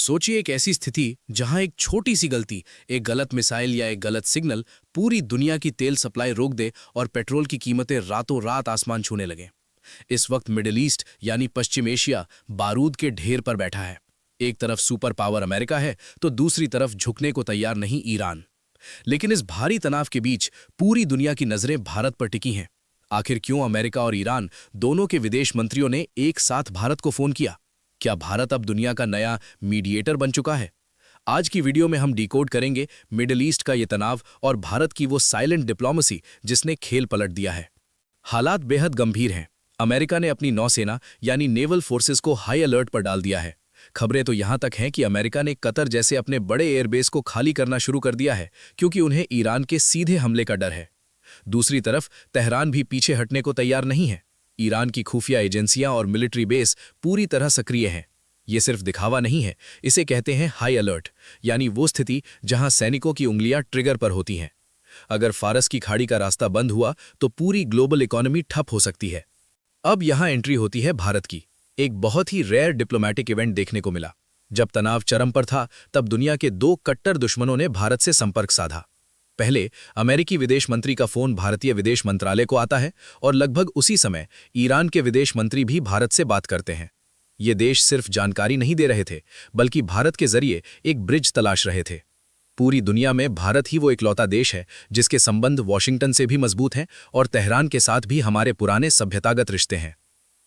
सोचिए एक ऐसी स्थिति जहां एक छोटी सी गलती, एक गलत मिसाइल या एक गलत सिग्नल पूरी दुनिया की तेल सप्लाई रोक दे और पेट्रोल की कीमतें रातों रात आसमान छूने लगे। इस वक्त मिडिल ईस्ट यानी पश्चिम एशिया बारूद के ढेर पर बैठा है। एक तरफ सुपर पावर अमेरिका है तो दूसरी तरफ झुकने को तैयार नहीं ईरान। लेकिन इस भारी तनाव के बीच पूरी दुनिया की नजरें भारत पर टिकी हैं। आखिर क्यों अमेरिका और ईरान दोनों के विदेश मंत्रियों ने एक साथ भारत को फोन किया? क्या भारत अब दुनिया का नया मीडिएटर बन चुका है? आज की वीडियो में हम डिकोड करेंगे मिडिल ईस्ट का ये तनाव और भारत की वो साइलेंट डिप्लोमेसी जिसने खेल पलट दिया है। हालात बेहद गंभीर हैं। अमेरिका ने अपनी नौसेना यानी नेवल फोर्सेस को हाई अलर्ट पर डाल दिया है। खबरें तो यहां तक हैं कि अमेरिका ने कतर जैसे अपने बड़े एयरबेस को खाली करना शुरू कर दिया है क्योंकि उन्हें ईरान के सीधे हमले का डर है। दूसरी तरफ तेहरान भी पीछे हटने को तैयार नहीं है। ईरान की खुफिया एजेंसियां और मिलिट्री बेस पूरी तरह सक्रिय हैं। ये सिर्फ दिखावा नहीं है, इसे कहते हैं हाई अलर्ट, यानी वो स्थिति जहां सैनिकों की उंगलियां ट्रिगर पर होती हैं। अगर फारस की खाड़ी का रास्ता बंद हुआ तो पूरी ग्लोबल इकोनॉमी ठप हो सकती है। अब यहां एंट्री होती है भारत की। एक बहुत ही रेयर डिप्लोमैटिक इवेंट देखने को मिला। जब तनाव चरम पर था तब दुनिया के दो कट्टर दुश्मनों ने भारत से संपर्क साधा। पहले अमेरिकी विदेश मंत्री का फोन भारतीय विदेश मंत्रालय को आता है और लगभग उसी समय ईरान के विदेश मंत्री भी भारत से बात करते हैं। ये देश सिर्फ जानकारी नहीं दे रहे थे बल्कि भारत के जरिए एक ब्रिज तलाश रहे थे। पूरी दुनिया में भारत ही वो इकलौता देश है जिसके संबंध वॉशिंगटन से भी मजबूत हैं और तेहरान के साथ भी हमारे पुराने सभ्यतागत रिश्ते हैं।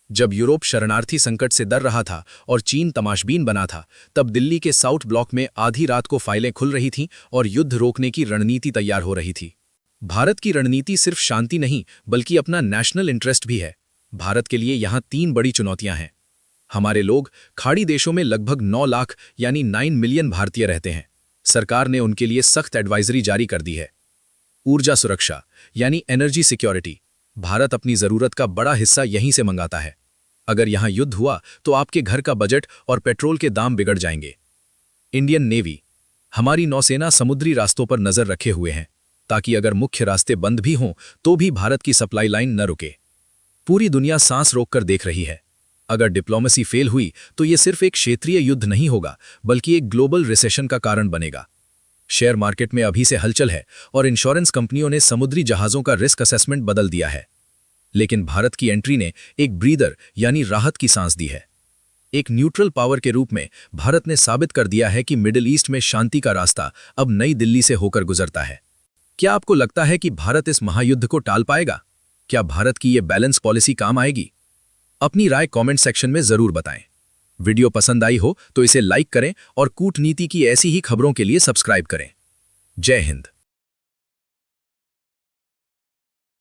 जब यूरोप शरणार्थी संकट से डर रहा था और चीन तमाशबीन बना था, तब दिल्ली के साउथ ब्लॉक में आधी रात को फाइलें खुल रही थीं और युद्ध रोकने की रणनीति तैयार हो रही थी। भारत की रणनीति सिर्फ शांति नहीं बल्कि अपना नेशनल इंटरेस्ट भी है। भारत के लिए यहाँ 3 बड़ी चुनौतियां हैं। हमारे लोग खाड़ी देशों में लगभग 9 लाख यानी 9 मिलियन भारतीय रहते हैं। सरकार ने उनके लिए सख्त एडवाइजरी जारी कर दी है। ऊर्जा सुरक्षा यानी एनर्जी सिक्योरिटी, भारत अपनी जरूरत का बड़ा हिस्सा यहीं से मंगाता है। अगर यहां युद्ध हुआ तो आपके घर का बजट और पेट्रोल के दाम बिगड़ जाएंगे। इंडियन नेवी, हमारी नौसेना समुद्री रास्तों पर नजर रखे हुए हैं ताकि अगर मुख्य रास्ते बंद भी हों तो भी भारत की सप्लाई लाइन न रुके। पूरी दुनिया सांस रोककर देख रही है। अगर डिप्लोमेसी फेल हुई तो ये सिर्फ एक क्षेत्रीय युद्ध नहीं होगा बल्कि एक ग्लोबल रिसेशन का कारण बनेगा। शेयर मार्केट में अभी से हलचल है और इंश्योरेंस कंपनियों ने समुद्री जहाजों का रिस्क असेसमेंट बदल दिया है। लेकिन भारत की एंट्री ने एक ब्रीदर यानी राहत की सांस दी है। एक न्यूट्रल पावर के रूप में भारत ने साबित कर दिया है कि मिडिल ईस्ट में शांति का रास्ता अब नई दिल्ली से होकर गुजरता है। क्या आपको लगता है कि भारत इस महायुद्ध को टाल पाएगा? क्या भारत की ये बैलेंस पॉलिसी काम आएगी? अपनी राय कमेंट सेक्शन में जरूर बताएं। वीडियो पसंद आई हो तो इसे लाइक करें और कूटनीति की ऐसी ही खबरों के लिए सब्सक्राइब करें। जय हिंद।